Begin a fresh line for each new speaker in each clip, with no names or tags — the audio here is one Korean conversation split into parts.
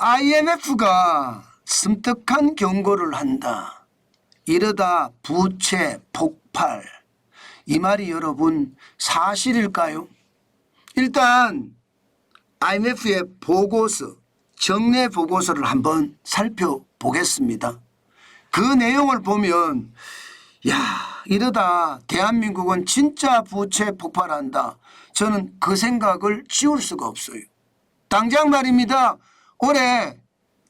IMF가 섬뜩한 경고를 한다. 이러다 부채 폭발. 이 말이 여러분 사실일까요? 일단 IMF의 보고서, 정례 보고서를 한번 살펴보겠습니다. 그 내용을 보면 이러다 대한민국은 진짜 부채 폭발한다. 저는 그 생각을 지울 수가 없어요. 당장 말입니다. 올해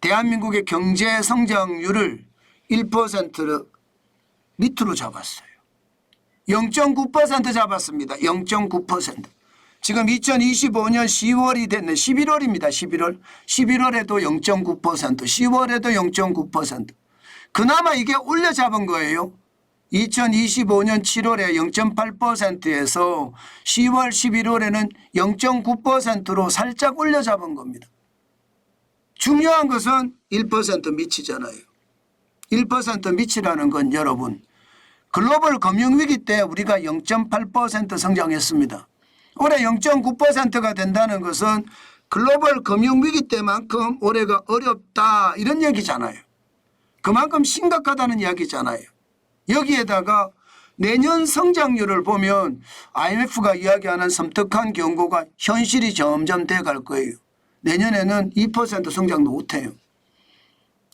대한민국의 경제 성장률을 1%를 밑으로 잡았어요. 0.9% 잡았습니다. 0.9%. 지금 2025년 10월이 됐네. 11월입니다. 11월. 11월에도 0.9%, 10월에도 0.9%. 그나마 이게 올려 잡은 거예요. 2025년 7월에 0.8%에서 10월, 11월에는 0.9%로 살짝 올려 잡은 겁니다. 중요한 것은 1% 미치잖아요. 1% 미치라는 건 여러분 글로벌 금융위기 때 우리가 0.8% 성장했습니다. 올해 0.9%가 된다는 것은 글로벌 금융위기 때만큼 올해가 어렵다 이런 얘기잖아요. 그만큼 심각하다는 이야기잖아요. 여기에다가 내년 성장률을 보면 IMF가 이야기하는 섬뜩한 경고가 현실이 점점 돼갈 거예요. 내년에는 2% 성장도 못해요.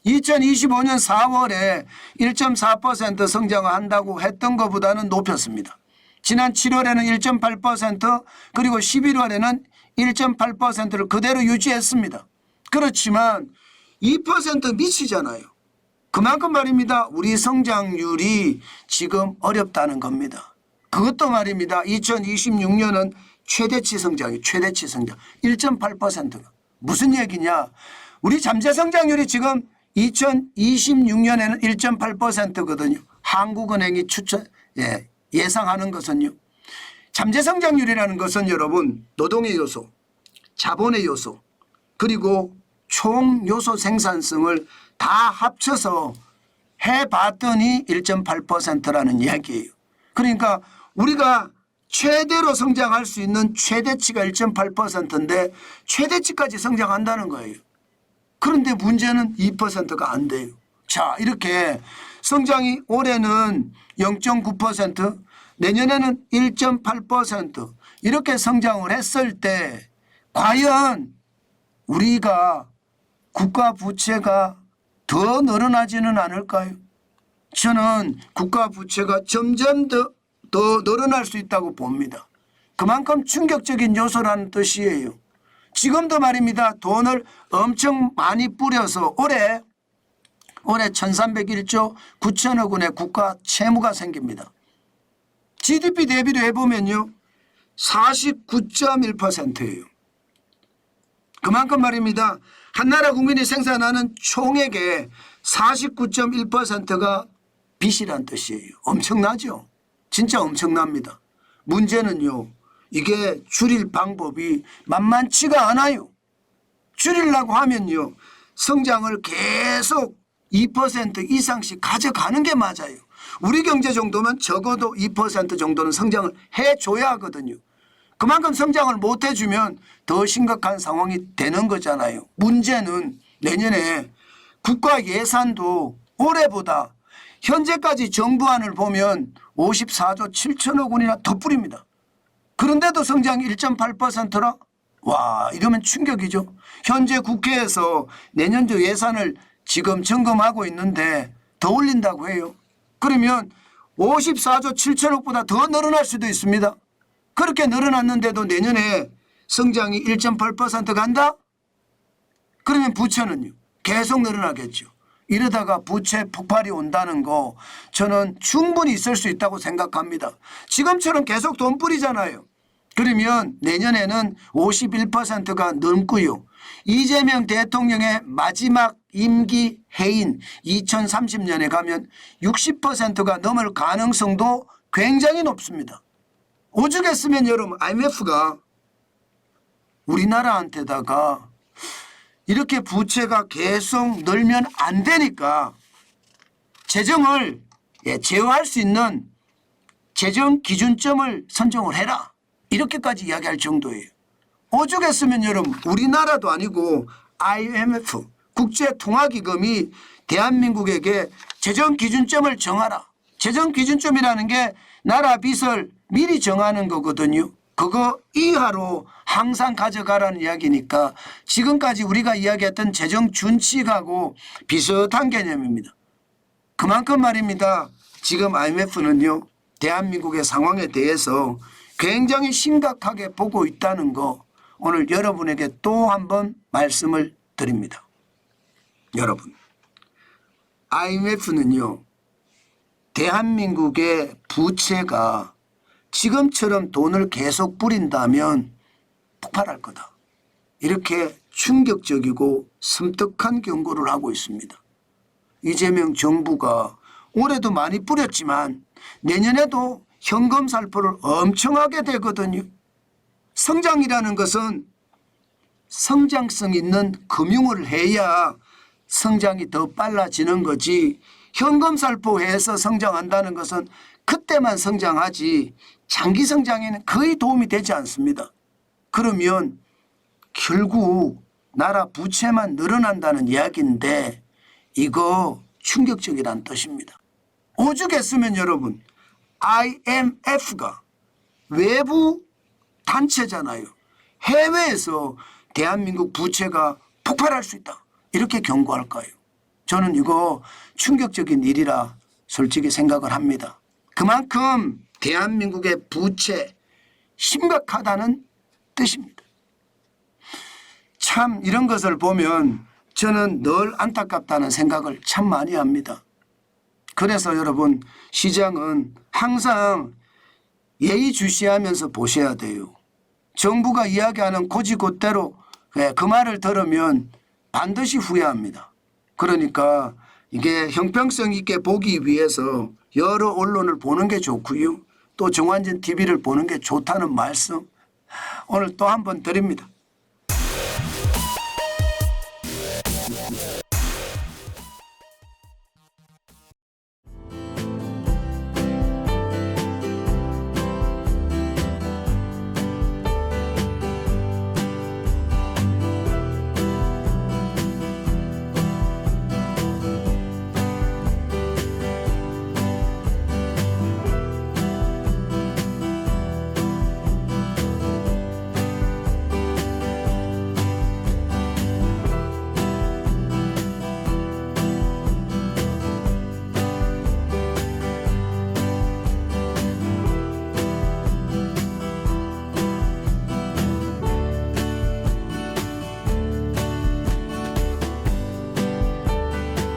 2025년 4월에 1.4% 성장한다고 했던 것보다는 높였습니다. 지난 7월에는 1.8% 그리고 11월에는 1.8%를 그대로 유지했습니다. 그렇지만 2% 미치잖아요. 그만큼 말입니다. 우리 성장률이 지금 어렵다는 겁니다. 그것도 말입니다. 2026년은 최대치 성장이에요. 최대치 성장. 1.8%가. 무슨 얘기냐. 우리 잠재 성장률이 지금 2026년에는 1.8%거든요. 한국은행이 예상하는 것은요. 잠재 성장률이라는 것은 여러분 노동의 요소, 자본의 요소 그리고 총 요소 생산성을 다 합쳐서 해봤더니 1.8%라는 이야기예요. 그러니까 우리가 최대로 성장할 수 있는 최대치가 1.8%인데 최대치까지 성장한다는 거예요. 그런데 문제는 2%가 안 돼요. 자, 이렇게 성장이 올해는 0.9%, 내년에는 1.8% 이렇게 성장을 했을 때 과연 우리가 국가 부채가 더 늘어나지는 않을까요? 저는 국가 부채가 점점 더 늘어날 수 있다고 봅니다. 그만큼 충격적인 요소라는 뜻이에요. 지금도 말입니다. 돈을 엄청 많이 뿌려서 올해 1301조 9천억 원의 국가 채무가 생깁니다. GDP 대비로 해보면요. 49.1%예요. 그만큼 말입니다. 한 나라 국민이 생산하는 총액의 49.1%가 빚이란 뜻이에요. 엄청나죠? 진짜 엄청납니다. 문제는요. 이게 줄일 방법이 만만치가 않아요. 줄이려고 하면요. 성장을 계속 2% 이상씩 가져가는 게 맞아요. 우리 경제 정도면 적어도 2% 정도는 성장을 해줘야 하거든요. 그만큼 성장을 못 해주면 더 심각한 상황이 되는 거잖아요. 문제는 내년에 국가 예산도 올해보다 현재까지 정부안을 보면 54조 7천억 원이나 더 뿌립니다. 그런데도 성장이 1.8%라? 와, 이러면 충격이죠. 현재 국회에서 내년도 예산을 지금 점검하고 있는데 더 올린다고 해요. 그러면 54조 7천억보다 더 늘어날 수도 있습니다. 그렇게 늘어났는데도 내년에 성장이 1.8% 간다? 그러면 부채는요? 계속 늘어나겠죠. 이러다가 부채 폭발이 온다는 거 저는 충분히 있을 수 있다고 생각합니다. 지금처럼 계속 돈 뿌리잖아요. 그러면 내년에는 51%가 넘고요. 이재명 대통령의 마지막 임기 해인 2030년에 가면 60%가 넘을 가능성도 굉장히 높습니다. 오죽했으면 여러분 IMF가 우리나라한테다가 이렇게 부채가 계속 늘면 안 되니까 재정을 제어할 수 있는 재정 기준점을 선정을 해라. 이렇게까지 이야기할 정도예요. 오죽했으면 여러분 우리나라도 아니고 IMF 국제통화기금이 대한민국에게 재정기준점을 정하라. 재정기준점이라는 게 나라 빚을 미리 정하는 거거든요. 그거 이하로 항상 가져가라는 이야기니까 지금까지 우리가 이야기했던 재정준칙하고 비슷한 개념입니다. 그만큼 말입니다. 지금 IMF는요. 대한민국의 상황에 대해서 굉장히 심각하게 보고 있다는 거 오늘 여러분에게 또 한 번 말씀을 드립니다. 여러분, IMF는요. 대한민국의 부채가 지금처럼 돈을 계속 뿌린다면 폭발할 거다. 이렇게 충격적이고 섬뜩한 경고를 하고 있습니다. 이재명 정부가 올해도 많이 뿌렸지만 내년에도 현금 살포를 엄청 하게 되거든요. 성장이라는 것은 성장성 있는 금융을 해야 성장이 더 빨라지는 거지, 현금 살포해서 성장한다는 것은 그때만 성장하지 장기 성장에는 거의 도움이 되지 않습니다. 그러면 결국 나라 부채만 늘어난다는 이야기인데 이거 충격적이란 뜻입니다. 오죽했으면 여러분, IMF가 외부 단체잖아요. 해외에서 대한민국 부채가 폭발할 수 있다, 이렇게 경고할까요? 저는 이거 충격적인 일이라 솔직히 생각을 합니다. 그만큼 대한민국의 부채 심각하다는 뜻입니다. 참 이런 것을 보면 저는 늘 안타깝다는 생각을 참 많이 합니다. 그래서 여러분, 시장은 항상 예의주시하면서 보셔야 돼요. 정부가 이야기하는 고지곳대로 그 말을 들으면 반드시 후회합니다. 그러니까 이게 형평성 있게 보기 위해서 여러 언론을 보는 게 좋고요. 또 정환진 TV를 보는 게 좋다는 말씀 오늘 또 한 번 드립니다.